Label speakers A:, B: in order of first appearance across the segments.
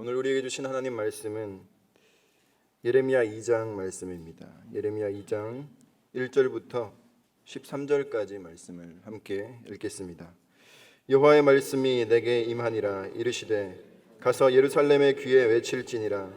A: 오늘 우리에게 주신 하나님 말씀은 예레미야 2장 말씀입니다. 예레미야 2장 1절부터 13절까지 말씀을 함께 읽겠습니다. 여호와의 말씀이 내게 임하니라. 이르시되 가서 예루살렘의 귀에 외칠지니라.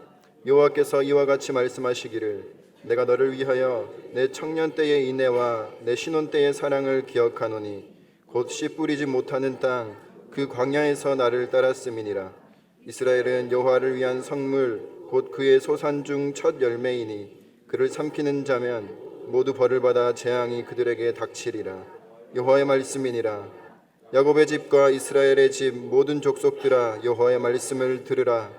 A: 여호와께서 이와 같이 말씀하시기를 내가 너를 위하여 내 청년 때의 인애와 내 신혼 때의 사랑을 기억하노니 곧 씨 뿌리지 못하는 땅 그 광야에서 나를 따랐음이니라. 이스라엘은 여호와를 위한 성물 곧 그의 소산 중 첫 열매이니 그를 삼키는 자면 모두 벌을 받아 재앙이 그들에게 닥치리라. 여호와의 말씀이니라. 야곱의 집과 이스라엘의 집 모든 족속들아 여호와의 말씀을 들으라.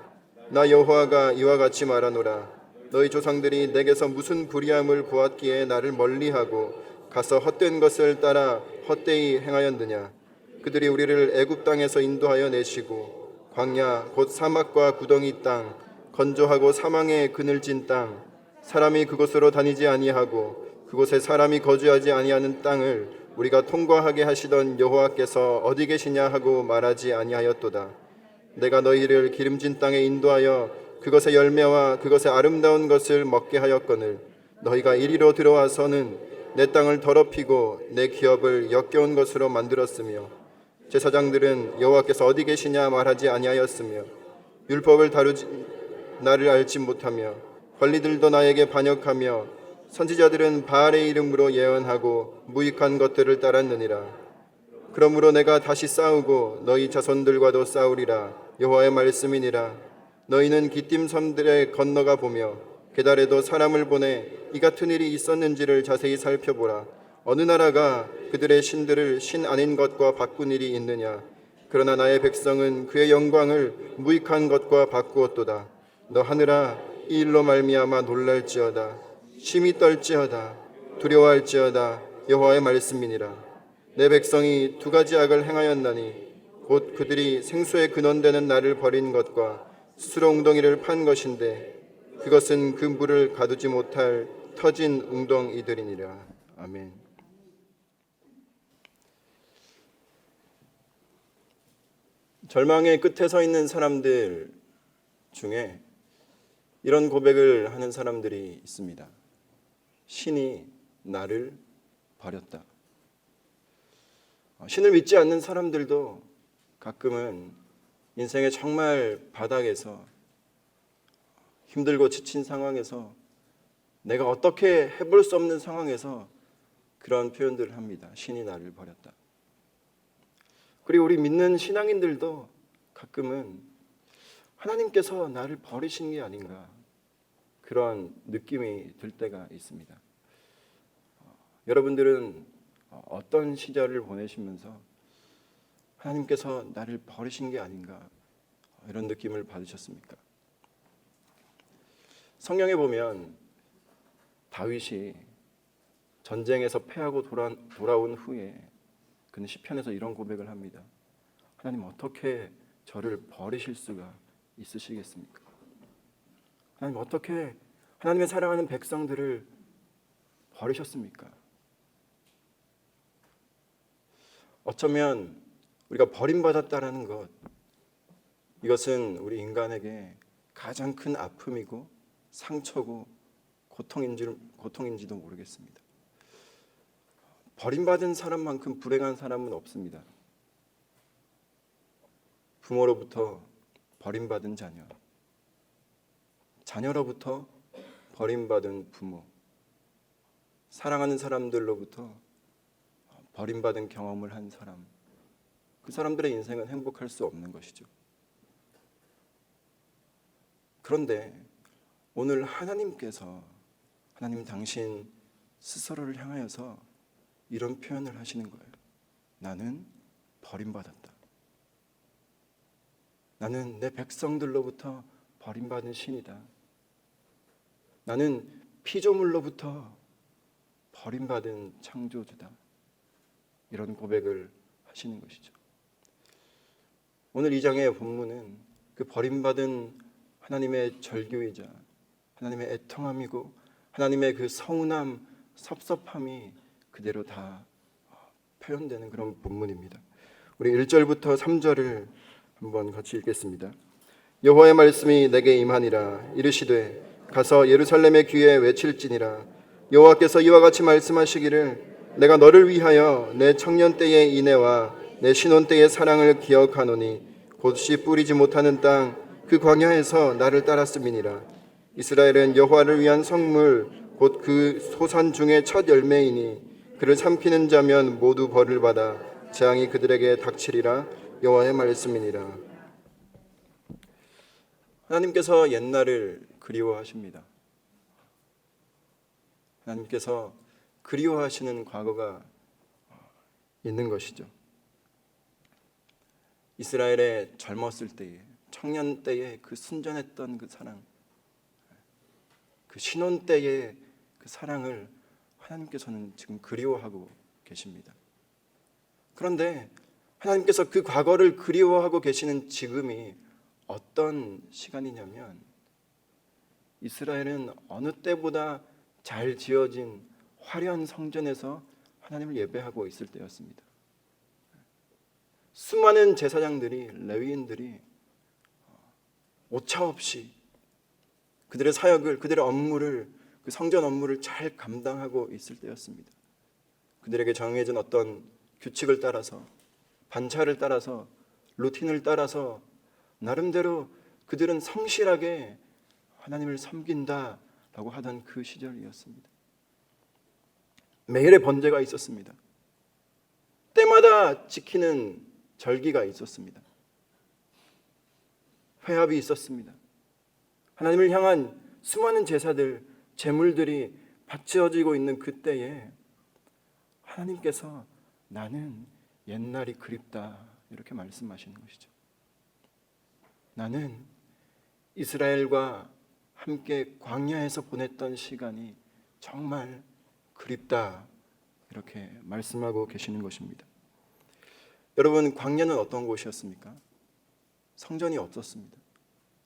A: 나 여호와가 이와 같이 말하노라. 너희 조상들이 내게서 무슨 불의함을 보았기에 나를 멀리하고 가서 헛된 것을 따라 헛되이 행하였느냐. 그들이 우리를 애굽 땅에서 인도하여 내시고 광야 곧 사막과 구덩이 땅 건조하고 사망의 그늘진 땅 사람이 그곳으로 다니지 아니하고 그곳에 사람이 거주하지 아니하는 땅을 우리가 통과하게 하시던 여호와께서 어디 계시냐 하고 말하지 아니하였도다. 내가 너희를 기름진 땅에 인도하여 그것의 열매와 그것의 아름다운 것을 먹게 하였거늘 너희가 이리로 들어와서는 내 땅을 더럽히고 내 기업을 역겨운 것으로 만들었으며 제사장들은 여호와께서 어디 계시냐 말하지 아니하였으며 율법을 다루지 나를 알지 못하며 관리들도 나에게 반역하며 선지자들은 바알의 이름으로 예언하고 무익한 것들을 따랐느니라. 그러므로 내가 다시 싸우고 너희 자손들과도 싸우리라. 여호와의 말씀이니라. 너희는 기띔 섬들에 건너가 보며 게달에도 사람을 보내 이 같은 일이 있었는지를 자세히 살펴보라. 어느 나라가 그들의 신들을 신 아닌 것과 바꾼 일이 있느냐. 그러나 나의 백성은 그의 영광을 무익한 것과 바꾸었도다. 너 하늘아 이 일로 말미암아 놀랄지어다. 심히 떨지어다. 두려워할지어다. 여호와의 말씀이니라. 내 백성이 두 가지 악을 행하였나니 곧 그들이 생수의 근원되는 나를 버린 것과 스스로 웅덩이를 판 것인데 그것은 그 물을 가두지 못할 터진 웅덩이들이니라. 아멘. 절망의 끝에 서 있는 사람들 중에 이런 고백을 하는 사람들이 있습니다. 신이 나를 버렸다. 신을 믿지 않는 사람들도 가끔은 인생의 정말 바닥에서 힘들고 지친 상황에서 내가 어떻게 해볼 수 없는 상황에서 그런 표현들을 합니다. 신이 나를 버렸다. 그리고 우리 믿는 신앙인들도 가끔은 하나님께서 나를 버리신 게 아닌가 그런 느낌이 들 때가 있습니다. 여러분들은 어떤 시절을 보내시면서 하나님께서 나를 버리신 게 아닌가 이런 느낌을 받으셨습니까? 성경에 보면 다윗이 전쟁에서 패하고 돌아온 후에 그는 시편에서 이런 고백을 합니다. 하나님 어떻게 저를 버리실 수가 있으시겠습니까? 하나님 어떻게 하나님의 사랑하는 백성들을 버리셨습니까? 어쩌면 우리가 버림받았다라는 것 이것은 우리 인간에게 가장 큰 아픔이고 상처고 고통인지도 모르겠습니다. 버림받은 사람만큼 불행한 사람은 없습니다. 부모로부터 버림받은 자녀, 자녀로부터 버림받은 부모, 사랑하는 사람들로부터 버림받은 경험을 한 사람, 그 사람들의 인생은 행복할 수 없는 것이죠. 그런데 오늘 하나님께서 하나님 당신 스스로를 향하여서 이런 표현을 하시는 거예요. 나는 버림받았다. 나는 내 백성들로부터 버림받은 신이다. 나는 피조물로부터 버림받은 창조주다. 이런 고백을 하시는 것이죠. 오늘 이 장의 본문은 그 버림받은 하나님의 절규이자 하나님의 애통함이고 하나님의 그 서운함, 섭섭함이 그대로 다 표현되는 그런 본문입니다. 우리 1절부터 3절을 한번 같이 읽겠습니다. 여호와의 말씀이 내게 임하니라. 이르시되 가서 예루살렘의 귀에 외칠지니라. 여호와께서 이와 같이 말씀하시기를 내가 너를 위하여 내 청년 때의 인애와 내 신혼 때의 사랑을 기억하노니 곧시 뿌리지 못하는 땅 그 광야에서 나를 따랐음이니라. 이스라엘은 여호와를 위한 성물 곧 그 소산 중에 첫 열매이니 그를 삼키는 자면 모두 벌을 받아 재앙이 그들에게 닥치리라. 여호와의 말씀이니라. 하나님께서 옛날을 그리워하십니다. 하나님께서 그리워하시는 과거가 있는 것이죠. 이스라엘의 젊었을 때에, 청년 때에 그 순전했던 그 사랑, 그 신혼 때의 그 사랑을 하나님께서는 지금 그리워하고 계십니다. 그런데 하나님께서 그 과거를 그리워하고 계시는 지금이 어떤 시간이냐면 이스라엘은 어느 때보다 잘 지어진 화려한 성전에서 하나님을 예배하고 있을 때였습니다. 수많은 제사장들이, 레위인들이 오차 없이 그들의 사역을, 그들의 업무를, 그 성전 업무를 잘 감당하고 있을 때였습니다. 그들에게 정해진 어떤 규칙을 따라서, 반차를 따라서, 루틴을 따라서 나름대로 그들은 성실하게 하나님을 섬긴다라고 하던 그 시절이었습니다. 매일의 번제가 있었습니다. 때마다 지키는 절기가 있었습니다. 회합이 있었습니다. 하나님을 향한 수많은 제사들, 제물들이 바치어지고 있는 그때에 하나님께서 나는 옛날이 그립다 이렇게 말씀하시는 것이죠. 나는 이스라엘과 함께 광야에서 보냈던 시간이 정말 그립다 이렇게 말씀하고 계시는 것입니다. 여러분, 광야는 어떤 곳이었습니까? 성전이 없었습니다.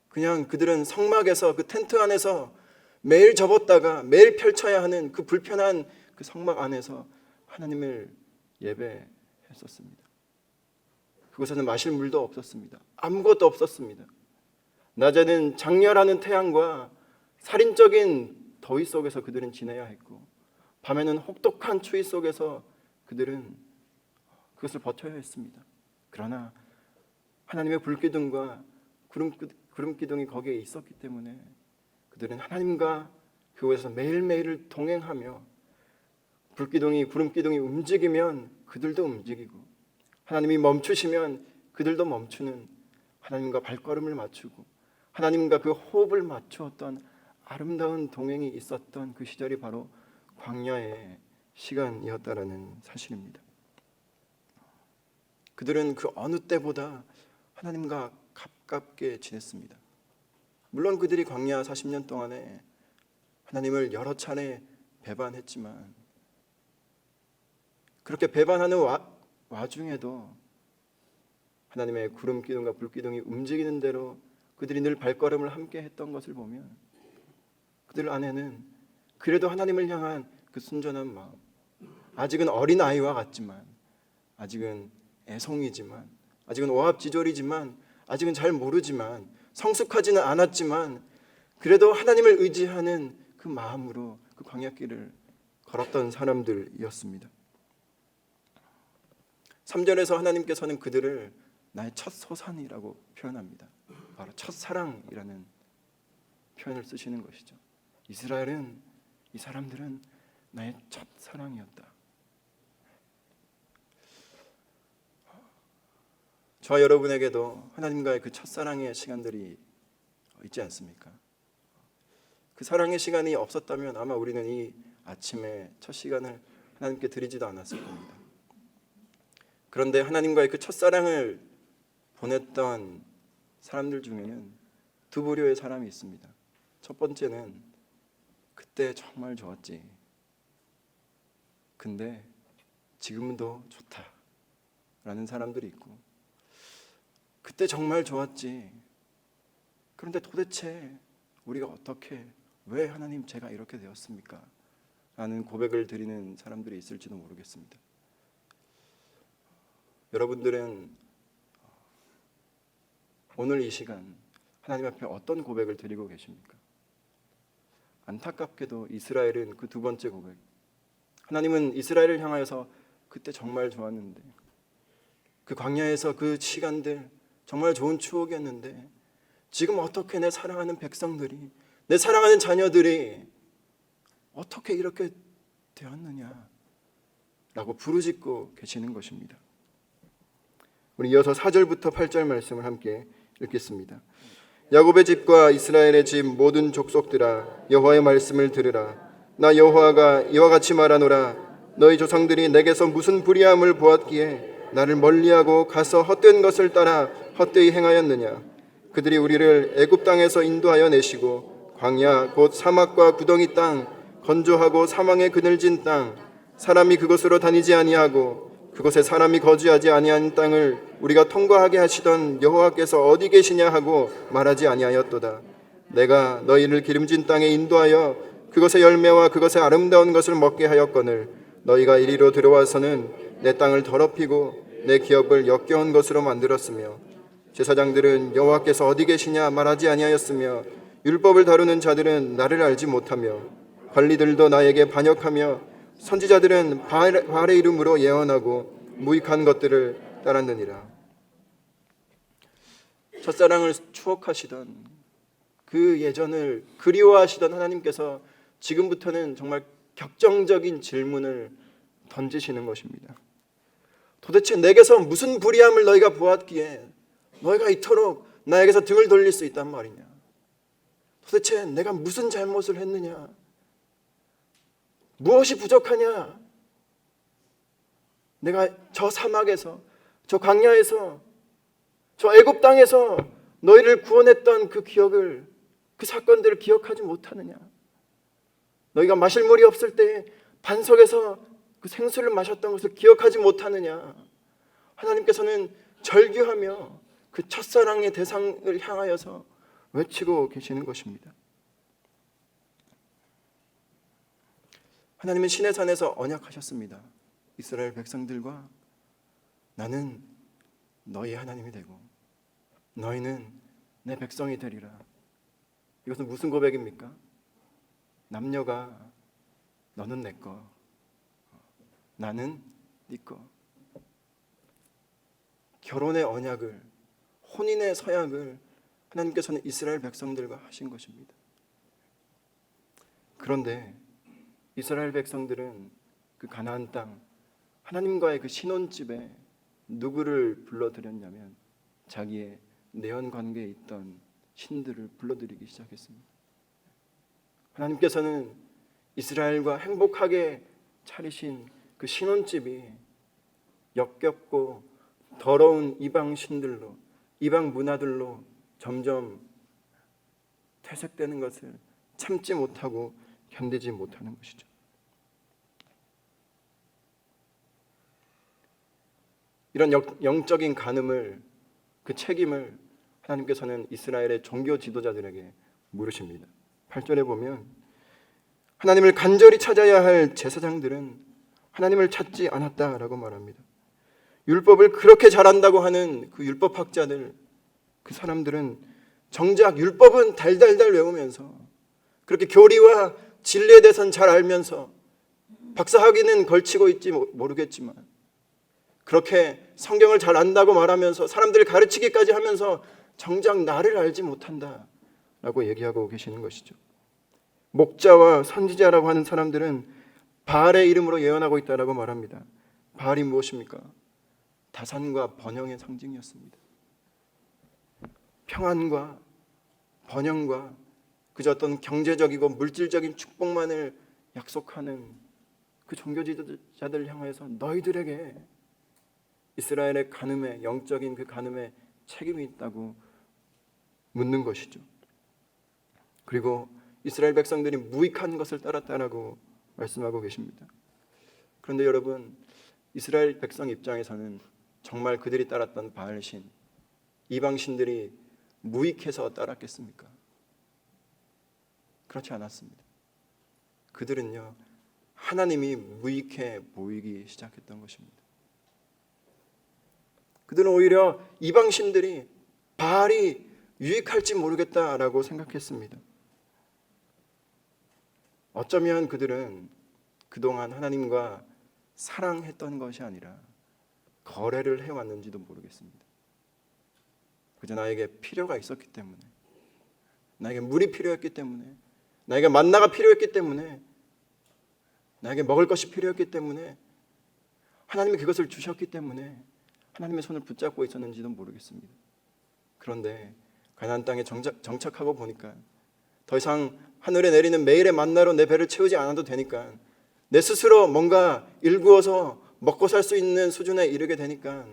A: 그냥 그들은 성막에서, 그 텐트 안에서 매일 접었다가 매일 펼쳐야 하는 그 불편한 그 성막 안에서 하나님을 예배했었습니다. 그곳에는 마실 물도 없었습니다. 아무것도 없었습니다. 낮에는 장렬하는 태양과 살인적인 더위 속에서 그들은 지내야 했고, 밤에는 혹독한 추위 속에서 그들은 그것을 버텨야 했습니다. 그러나 하나님의 불기둥과 구름기둥이 거기에 있었기 때문에 그들은 하나님과 그곳에서 매일매일을 동행하며 불기둥이, 구름기둥이 움직이면 그들도 움직이고, 하나님이 멈추시면 그들도 멈추는, 하나님과 발걸음을 맞추고 하나님과 그 호흡을 맞추었던 아름다운 동행이 있었던 그 시절이 바로 광야의 시간이었다라는 사실입니다. 그들은 그 어느 때보다 하나님과 가깝게 지냈습니다. 물론 그들이 광야 40년 동안에 하나님을 여러 차례 배반했지만, 그렇게 배반하는 와중에도 하나님의 구름기둥과 불기둥이 움직이는 대로 그들이 늘 발걸음을 함께 했던 것을 보면 그들 안에는 그래도 하나님을 향한 그 순전한 마음, 아직은 어린아이와 같지만, 아직은 애송이지만, 아직은 오합지졸이지만, 아직은 잘 모르지만, 성숙하지는 않았지만 그래도 하나님을 의지하는 그 마음으로 그 광야길을 걸었던 사람들이었습니다. 3절에서 하나님께서는 그들을 나의 첫 소산이라고 표현합니다. 바로 첫사랑이라는 표현을 쓰시는 것이죠. 이스라엘은, 이 사람들은 나의 첫사랑이었다. 저와 여러분에게도 하나님과의 그 첫사랑의 시간들이 있지 않습니까? 그 사랑의 시간이 없었다면 아마 우리는 이 아침에 첫 시간을 하나님께 드리지도 않았을 겁니다. 그런데 하나님과의 그 첫사랑을 보냈던 사람들 중에는 두 부류의 사람이 있습니다. 첫 번째는 그때 정말 좋았지, 근데 지금도 좋다 라는 사람들이 있고, 그때 정말 좋았지, 그런데 도대체 우리가 어떻게, 왜 하나님 제가 이렇게 되었습니까? 라는 고백을 드리는 사람들이 있을지도 모르겠습니다. 여러분들은 오늘 이 시간 하나님 앞에 어떤 고백을 드리고 계십니까? 안타깝게도 이스라엘은 그 두 번째 고백. 하나님은 이스라엘을 향하여서 그때 정말 좋았는데, 그 광야에서 그 시간들 정말 좋은 추억이었는데, 지금 어떻게 내 사랑하는 백성들이, 내 사랑하는 자녀들이 어떻게 이렇게 되었느냐 라고 부르짖고 계시는 것입니다. 우리 이어서 4절부터 8절 말씀을 함께 읽겠습니다. 야곱의 집과 이스라엘의 집 모든 족속들아, 여호와의 말씀을 들으라. 나 여호와가 이와 같이 말하노라. 너희 조상들이 내게서 무슨 불의함을 보았기에 나를 멀리하고 가서 헛된 것을 따라 헛되이 행하였느냐. 그들이 우리를 애굽 땅에서 인도하여 내시고 광야 곧 사막과 구덩이 땅, 건조하고 사망에 그늘진 땅, 사람이 그곳으로 다니지 아니하고 그곳에 사람이 거주하지 아니한 땅을 우리가 통과하게 하시던 여호와께서 어디 계시냐 하고 말하지 아니하였도다. 내가 너희를 기름진 땅에 인도하여 그것의 열매와 그것의 아름다운 것을 먹게 하였거늘 너희가 이리로 들어와서는 내 땅을 더럽히고 내 기업을 역겨운 것으로 만들었으며, 제사장들은 여호와께서 어디 계시냐 말하지 아니하였으며, 율법을 다루는 자들은 나를 알지 못하며, 관리들도 나에게 반역하며, 선지자들은 바알의 이름으로 예언하고 무익한 것들을 따랐느니라. 첫사랑을 추억하시던 그 예전을 그리워하시던 하나님께서 지금부터는 정말 격정적인 질문을 던지시는 것입니다. 도대체 내게서 무슨 불의함을 너희가 보았기에 너희가 이토록 나에게서 등을 돌릴 수 있단 말이냐? 도대체 내가 무슨 잘못을 했느냐? 무엇이 부족하냐? 내가 저 사막에서, 저 광야에서, 저 애굽 땅에서 너희를 구원했던 그 기억을, 그 사건들을 기억하지 못하느냐? 너희가 마실 물이 없을 때 반석에서 그 생수를 마셨던 것을 기억하지 못하느냐? 하나님께서는 절규하며 그 첫사랑의 대상을 향하여서 외치고 계시는 것입니다. 하나님은 시내산에서 언약하셨습니다. 이스라엘 백성들과 나는 너희 하나님이 되고 너희는 내 백성이 되리라. 이것은 무슨 고백입니까? 남녀가 너는 내 거, 나는 네 거. 결혼의 언약을, 혼인의 서약을 하나님께서는 이스라엘 백성들과 하신 것입니다. 그런데 이스라엘 백성들은 그 가나안 땅, 하나님과의 그 신혼집에 누구를 불러들였냐면 자기의 내연 관계에 있던 신들을 불러들이기 시작했습니다. 하나님께서는 이스라엘과 행복하게 차리신 그 신혼집이 역겹고 더러운 이방 신들로, 이방 문화들로 점점 퇴색되는 것을 참지 못하고 견디지 못하는 것이죠. 이런 영적인 간음을, 그 책임을 하나님께서는 이스라엘의 종교 지도자들에게 물으십니다. 8절에 보면 하나님을 간절히 찾아야 할 제사장들은 하나님을 찾지 않았다라고 말합니다. 율법을 그렇게 잘한다고 하는 그 율법학자들, 그 사람들은 정작 율법은 달달달 외우면서 그렇게 교리와 진리에 대해서는 잘 알면서 박사학위는 걸치고 있지 모르겠지만 그렇게 성경을 잘 안다고 말하면서 사람들을 가르치기까지 하면서 정작 나를 알지 못한다라고 얘기하고 계시는 것이죠. 목자와 선지자라고 하는 사람들은 바알의 이름으로 예언하고 있다라고 말합니다. 바알이 무엇입니까? 다산과 번영의 상징이었습니다. 평안과 번영과 그저 어떤 경제적이고 물질적인 축복만을 약속하는 그 종교 지도자들을 향해서 너희들에게 이스라엘의 간음에, 영적인 그 간음에 책임이 있다고 묻는 것이죠. 그리고 이스라엘 백성들이 무익한 것을 따랐다라고 말씀하고 계십니다. 그런데 여러분, 이스라엘 백성 입장에서는 정말 그들이 따랐던 바알신, 이방신들이 무익해서 따랐겠습니까? 그렇지 않았습니다. 그들은요, 하나님이 무익해 보이기 시작했던 것입니다. 그들은 오히려 이방신들이, 바알이 유익할지 모르겠다라고 생각했습니다. 어쩌면 그들은 그동안 하나님과 사랑했던 것이 아니라 거래를 해왔는지도 모르겠습니다. 그저 나에게 필요가 있었기 때문에, 나에게 물이 필요했기 때문에, 나에게 만나가 필요했기 때문에, 나에게 먹을 것이 필요했기 때문에, 하나님이 그것을 주셨기 때문에 하나님의 손을 붙잡고 있었는지도 모르겠습니다. 그런데 가나안 땅에 정착하고 보니까 더 이상 하늘에 내리는 매일의 만나로 내 배를 채우지 않아도 되니까, 내 스스로 뭔가 일구어서 먹고 살 수 있는 수준에 이르게 되니까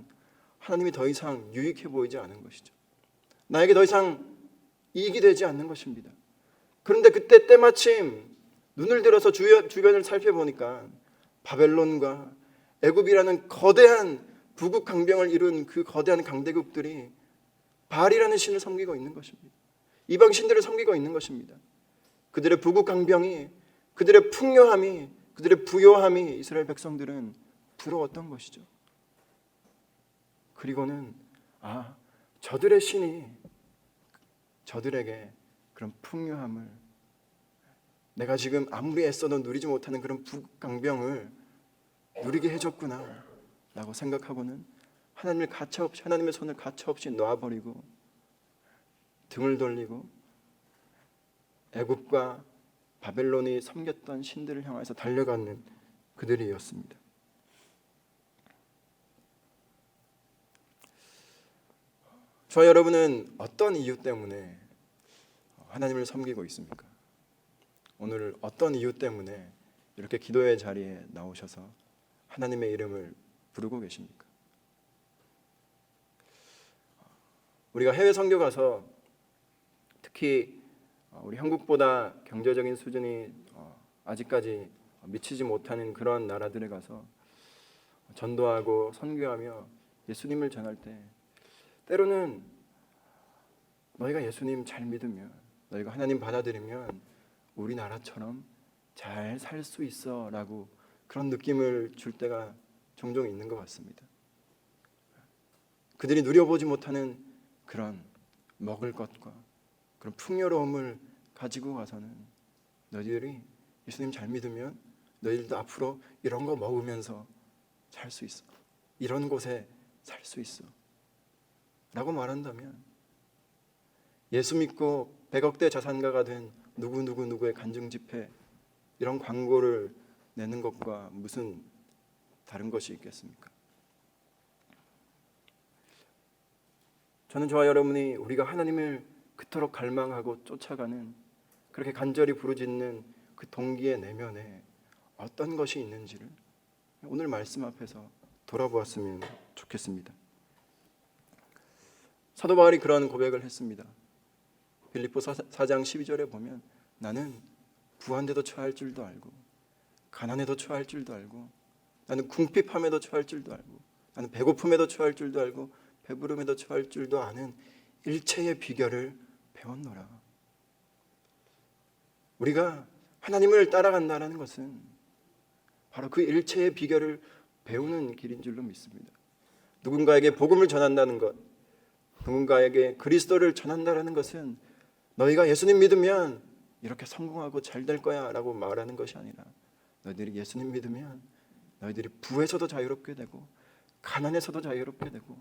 A: 하나님이 더 이상 유익해 보이지 않은 것이죠. 나에게 더 이상 이익이 되지 않는 것입니다. 그런데 그때 때마침 눈을 들어서 주변을 살펴보니까 바벨론과 애굽이라는 거대한 부국 강병을 이룬 그 거대한 강대국들이 바알이라는 신을 섬기고 있는 것입니다. 이방 신들을 섬기고 있는 것입니다. 그들의 부국 강병이, 그들의 풍요함이, 그들의 부요함이 이스라엘 백성들은 부러웠던 것이죠. 그리고는 저들의 신이 저들에게 그런 풍요함을, 내가 지금 아무리 애써도 누리지 못하는 그런 부국 강병을 누리게 해줬구나 라고 생각하고는 하나님의 손을 가차없이 놔버리고 등을 돌리고 애굽과 바벨론이 섬겼던 신들을 향해서 달려가는 그들이었습니다. 저와 여러분은 어떤 이유 때문에 하나님을 섬기고 있습니까? 오늘 어떤 이유 때문에 이렇게 기도의 자리에 나오셔서 하나님의 이름을 부르고 계십니까? 우리가 해외 선교 가서 특히 우리 한국보다 경제적인 수준이 아직까지 미치지 못하는 그런 나라들에 가서 전도하고 선교하며 예수님을 전할 때, 때로는 너희가 예수님 잘 믿으면, 너희가 하나님 받아들이면 우리나라처럼 잘 살 수 있어 라고 그런 느낌을 줄 때가 종종 있는 것 같습니다. 그들이 누려보지 못하는 그런 먹을 것과 그런 풍요로움을 가지고 가서는, 너희들이 예수님 잘 믿으면 너희들도 앞으로 이런 거 먹으면서 살 수 있어, 이런 곳에 살 수 있어 라고 말한다면, 예수 믿고 100억대 자산가가 된 누구의 간증 집회, 이런 광고를 내는 것과 무슨 다른 것이 있겠습니까? 저는 저와 여러분이 우리가 하나님을 그토록 갈망하고 쫓아가는, 그렇게 간절히 부르짖는 그 동기의 내면에 어떤 것이 있는지를 오늘 말씀 앞에서 돌아보았으면 좋겠습니다. 사도 바울이 그런 고백을 했습니다. 빌립보서 4장 12절에 보면, 나는 부한데도 처할 줄도 알고, 가난에도 처할 줄도 알고, 나는 궁핍함에도 처할 줄도 알고, 나는 배고픔에도 처할 줄도 알고, 배부름에도 처할 줄도 아는 일체의 비결을 배웠노라. 우리가 하나님을 따라간다는 것은 바로 그 일체의 비결을 배우는 길인 줄로 믿습니다. 누군가에게 복음을 전한다는 것, 누군가에게 그리스도를 전한다는 것은 너희가 예수님 믿으면 이렇게 성공하고 잘 될 거야 라고 말하는 것이 아니라, 너희들이 예수님 믿으면 너희들이 부에서도 자유롭게 되고 가난에서도 자유롭게 되고,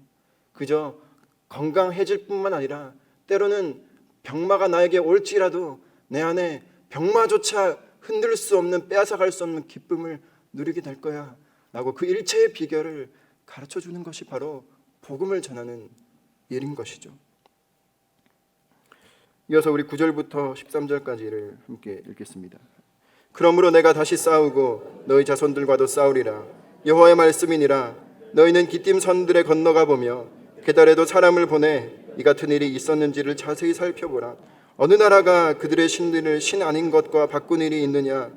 A: 그저 건강해질 뿐만 아니라 때로는 병마가 나에게 올지라도 내 안에 병마조차 흔들 수 없는, 빼앗아갈 수 없는 기쁨을 누리게 될 거야 라고 그 일체의 비결을 가르쳐주는 것이 바로 복음을 전하는 일인 것이죠. 이어서 우리 9절부터 13절까지를 함께 읽겠습니다. 그러므로 내가 다시 싸우고 너희 자손들과도 싸우리라. 여호와의 말씀이니라. 너희는 기띔 선들에 건너가 보며 게달에도 사람을 보내 이 같은 일이 있었는지를 자세히 살펴보라. 어느 나라가 그들의 신들을 신 아닌 것과 바꾼 일이 있느냐?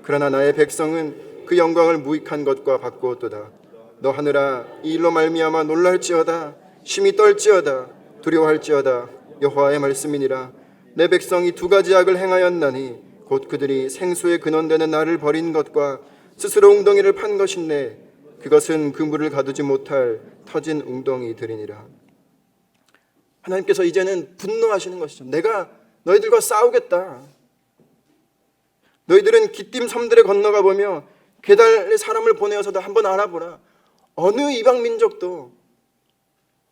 A: 그러나 나의 백성은 그 영광을 무익한 것과 바꾸었도다. 너 하늘아, 이 일로 말미암아 놀랄지어다. 심히 떨지어다. 두려워할지어다. 여호와의 말씀이니라. 내 백성이 두 가지 악을 행하였나니 곧 그들이 생수의 근원되는 나를 버린 것과 스스로 웅덩이를 판 것인데 그것은 그물을 가두지 못할 터진 웅덩이들이니라. 하나님께서 이제는 분노하시는 것이죠. 내가 너희들과 싸우겠다. 너희들은 기띔 섬들에 건너가 보며 게달의 사람을 보내어서도 한번 알아보라. 어느 이방 민족도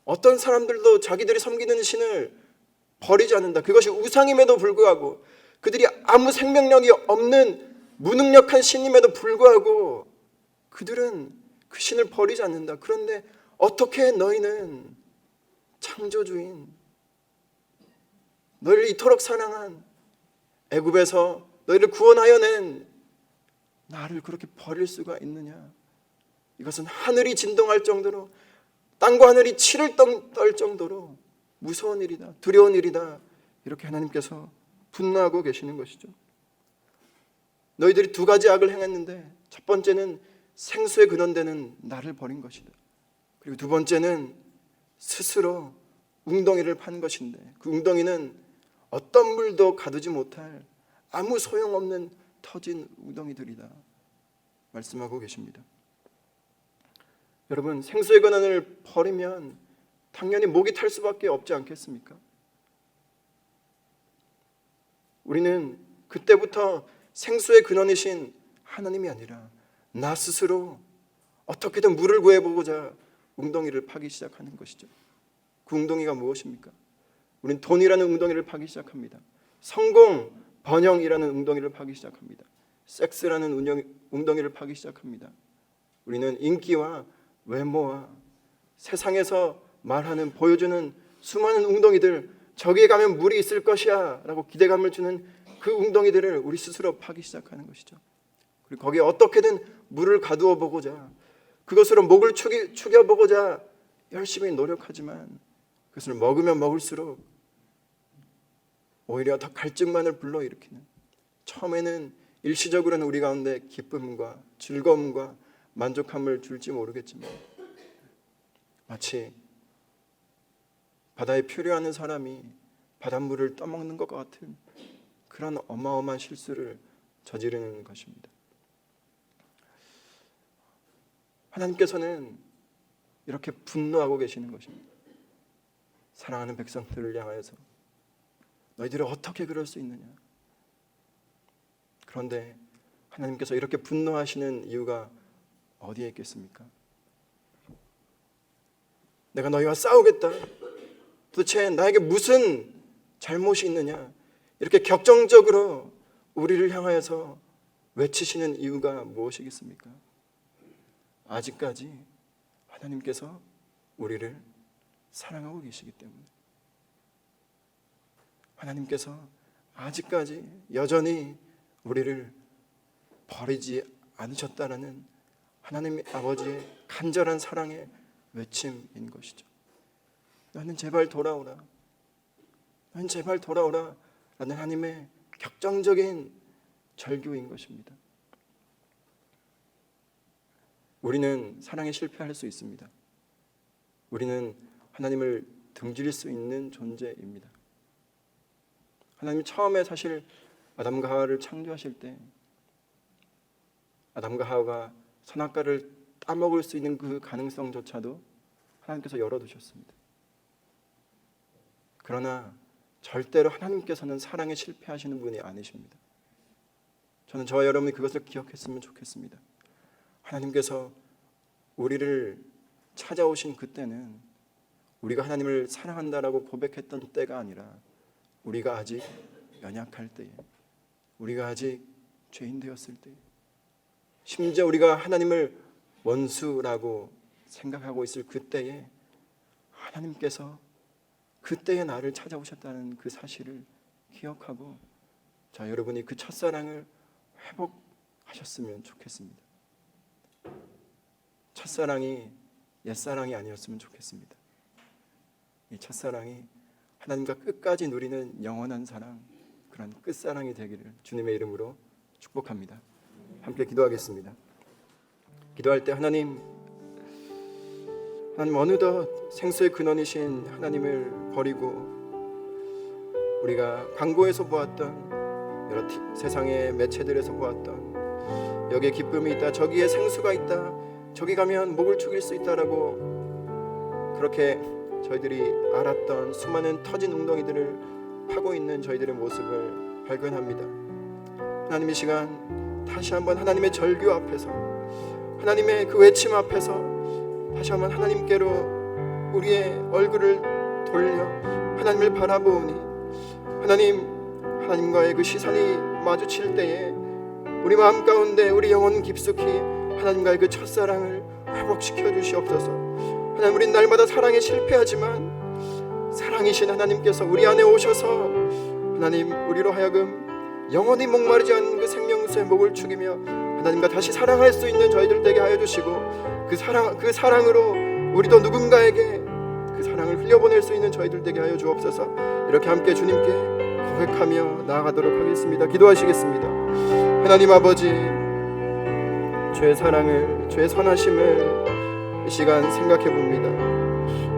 A: 어떤 사람들도 자기들이 섬기는 신을 버리지 않는다. 그것이 우상임에도 불구하고, 그들이 아무 생명력이 없는 무능력한 신임에도 불구하고 그들은 그 신을 버리지 않는다. 그런데 어떻게 너희는 창조주인, 너희를 이토록 사랑한 애굽에서 너희를 구원하여 낸 나를 그렇게 버릴 수가 있느냐? 이것은 하늘이 진동할 정도로, 땅과 하늘이 치를 떨 정도로 무서운 일이다, 두려운 일이다. 이렇게 하나님께서 분노하고 계시는 것이죠. 너희들이 두 가지 악을 행했는데, 첫 번째는 생수의 근원되는 나를 버린 것이다. 그리고 두 번째는 스스로 웅덩이를 판 것인데, 그 웅덩이는 어떤 물도 가두지 못할 아무 소용없는 터진 웅덩이들이다 말씀하고 계십니다. 여러분, 생수의 근원을 버리면 당연히 목이 탈 수밖에 없지 않겠습니까? 우리는 그때부터 생수의 근원이신 하나님이 아니라 나 스스로 어떻게든 물을 구해보고자 웅덩이를 파기 시작하는 것이죠. 그 웅덩이가 무엇입니까? 우리는 돈이라는 웅덩이를 파기 시작합니다. 성공, 번영이라는 웅덩이를 파기 시작합니다. 섹스라는 웅덩이를 파기 시작합니다. 우리는 인기와 외모와 세상에서 말하는, 보여주는 수많은 웅덩이들, 저기에 가면 물이 있을 것이야 라고 기대감을 주는 그 웅덩이들을 우리 스스로 파기 시작하는 것이죠. 그리고 거기에 어떻게든 물을 가두어 보고자, 그것으로 목을 축여보고자 열심히 노력하지만 그것을 먹으면 먹을수록 오히려 더 갈증만을 불러일으키는, 처음에는 일시적으로는 우리 가운데 기쁨과 즐거움과 만족함을 줄지 모르겠지만, 마치 바다에 표류하는 사람이 바닷물을 떠먹는 것과 같은 그런 어마어마한 실수를 저지르는 것입니다. 하나님께서는 이렇게 분노하고 계시는 것입니다. 사랑하는 백성들을 향하여서 너희들이 어떻게 그럴 수 있느냐? 그런데 하나님께서 이렇게 분노하시는 이유가 어디에 있겠습니까? 내가 너희와 싸우겠다. 도대체 나에게 무슨 잘못이 있느냐? 이렇게 격정적으로 우리를 향하여서 외치시는 이유가 무엇이겠습니까? 아직까지 하나님께서 우리를 사랑하고 계시기 때문에, 하나님께서 아직까지 여전히 우리를 버리지 않으셨다는 하나님 아버지의 간절한 사랑의 외침인 것이죠. 너는 제발 돌아오라, 너는 제발 돌아오라 라는 하나님의 격정적인 절규인 것입니다. 우리는 사랑에 실패할 수 있습니다. 우리는 하나님을 등질 수 있는 존재입니다. 하나님이 처음에 사실 아담과 하와를 창조하실 때 아담과 하와가 선악과를 따먹을 수 있는 그 가능성조차도 하나님께서 열어두셨습니다. 그러나 절대로 하나님께서는 사랑에 실패하시는 분이 아니십니다. 저는 저와 여러분이 그것을 기억했으면 좋겠습니다. 하나님께서 우리를 찾아오신 그때는 우리가 하나님을 사랑한다라고 고백했던 때가 아니라 우리가 아직 연약할 때에, 우리가 아직 죄인 되었을 때에, 심지어 우리가 하나님을 원수라고 생각하고 있을 그때에 하나님께서 그때의 나를 찾아오셨다는 그 사실을 기억하고 자, 여러분이 그 첫사랑을 회복하셨으면 좋겠습니다. 첫사랑이 옛사랑이 아니었으면 좋겠습니다. 이 첫사랑이 하나님과 끝까지 누리는 영원한 사랑, 그런 끝사랑이 되기를 주님의 이름으로 축복합니다. 함께 기도하겠습니다. 기도할 때 하나님 어느덧 생수의 근원이신 하나님을 버리고 우리가 광고에서 보았던 여러 세상의 매체들에서 보았던 여기에 기쁨이 있다, 저기에 생수가 있다, 저기 가면 목을 축일 수 있다라고 그렇게 저희들이 알았던 수많은 터진 웅덩이들을 파고 있는 저희들의 모습을 발견합니다. 하나님, 이 시간 다시 한번 하나님의 절규 앞에서, 하나님의 그 외침 앞에서 다시 한번 하나님께로 우리의 얼굴을 돌려 하나님을 바라보니, 하나님과의 그 시선이 마주칠 때에 우리 마음 가운데, 우리 영혼 깊숙이 하나님과의 그 첫사랑을 회복시켜 주시옵소서. 하나님, 우린 날마다 사랑에 실패하지만 사랑이신 하나님께서 우리 안에 오셔서 하나님, 우리로 하여금 영원히 목마르지 않은 그 생명수의 목을 축이며 하나님과 다시 사랑할 수 있는 저희들 되게 하여 주시고, 그 사랑으로 우리도 누군가에게 그 사랑을 흘려보낼 수 있는 저희들 되게 하여 주옵소서. 이렇게 함께 주님께 고백하며 나아가도록 하겠습니다. 기도하시겠습니다. 하나님 아버지, 주의 사랑을, 주의 선하심을 이 시간 생각해 봅니다.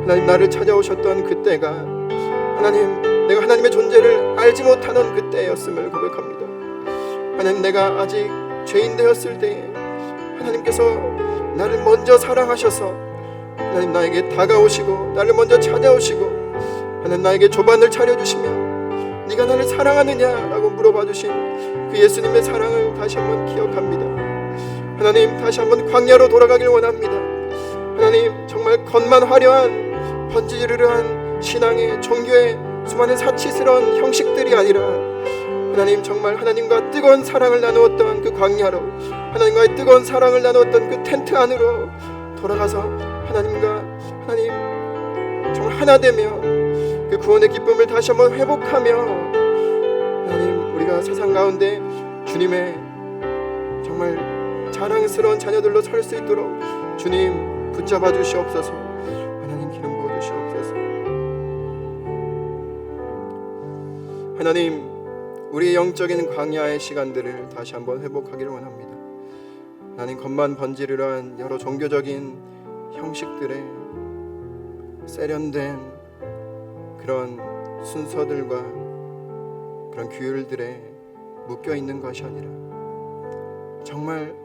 A: 하나님, 나를 찾아오셨던 그때가 하나님, 내가 하나님의 존재를 알지 못하던 그때였음을 고백합니다. 하나님, 내가 아직 죄인 되었을 때에 하나님께서 나를 먼저 사랑하셔서 하나님, 나에게 다가오시고 나를 먼저 찾아오시고 하나님, 나에게 조반을 차려주시며 네가 나를 사랑하느냐라고 물어봐 주신 그 예수님의 사랑을 다시 한번 기억합니다. 하나님, 다시 한번 광야로 돌아가길 원합니다. 하나님, 정말 겉만 화려한 번지르르한 신앙의 종교의 수많은 사치스러운 형식들이 아니라 하나님, 정말 하나님과 뜨거운 사랑을 나누었던 그 광야로, 하나님과의 뜨거운 사랑을 나누었던 그 텐트 안으로 돌아가서 하나님 정말 하나 되며 그 구원의 기쁨을 다시 한번 회복하며 하나님, 우리가 세상 가운데 주님의 정말 자랑스러운 자녀들로 설 수 있도록 주님 붙잡아 주시옵소서. 하나님, 기름 부어 주시옵소서. 하나님, 우리의 영적인 광야의 시간들을 다시 한번 회복하기를 원합니다. 하나님, 겉만 번지르르한 여러 종교적인 형식들에 세련된 그런 순서들과 그런 규율들에 묶여 있는 것이 아니라 정말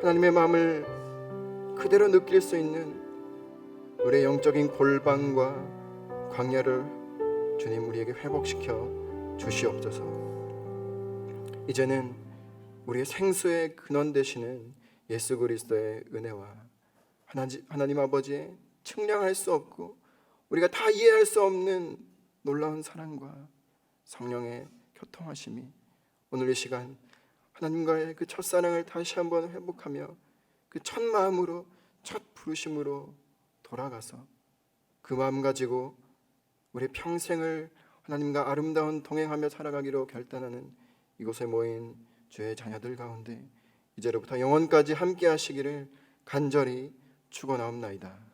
A: 하나님의 마음을 그대로 느낄 수 있는 우리의 영적인 골방과 광야를 주님 우리에게 회복시켜 주시옵소서. 이제는 우리의 생수의 근원 되시는 예수 그리스도의 은혜와 하나님 아버지의 측량할 수 없고 우리가 다 이해할 수 없는 놀라운 사랑과 성령의 교통하심이 오늘 이 시간 하나님과의 그 첫사랑을 다시 한번 회복하며 그 첫 마음으로, 첫 부르심으로 돌아가서 그 마음 가지고 우리 평생을 하나님과 아름다운 동행하며 살아가기로 결단하는 이곳에 모인 주의 자녀들 가운데 이제로부터 영원까지 함께 하시기를 간절히 축원하옵나이다.